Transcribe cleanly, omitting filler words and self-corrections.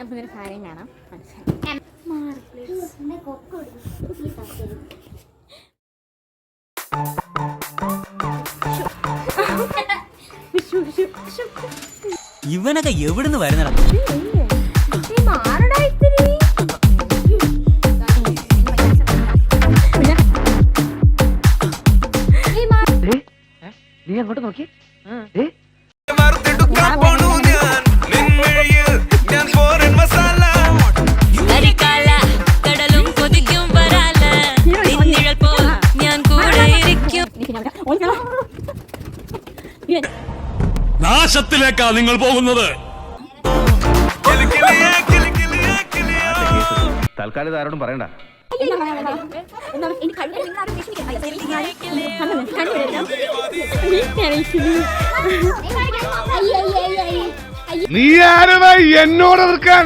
നമുക്കൊരു കാര്യം കാണാം. ഇവനൊക്കെ എവിടുന്ന് വരുന്നടാ? നീ അങ്ങോട്ട് നോക്കി കടലും കൊതിക്കും വരാല നിഴൽ പോ ഞാൻ കൂടെ ഇരിക്കും. നാശത്തിലേക്കാ നിങ്ങൾ പോകുന്നത്. തൽക്കാലം ആരോടും പറയണ്ട. നീ നീ ആരാ എന്നോട് എതിർക്കാൻ?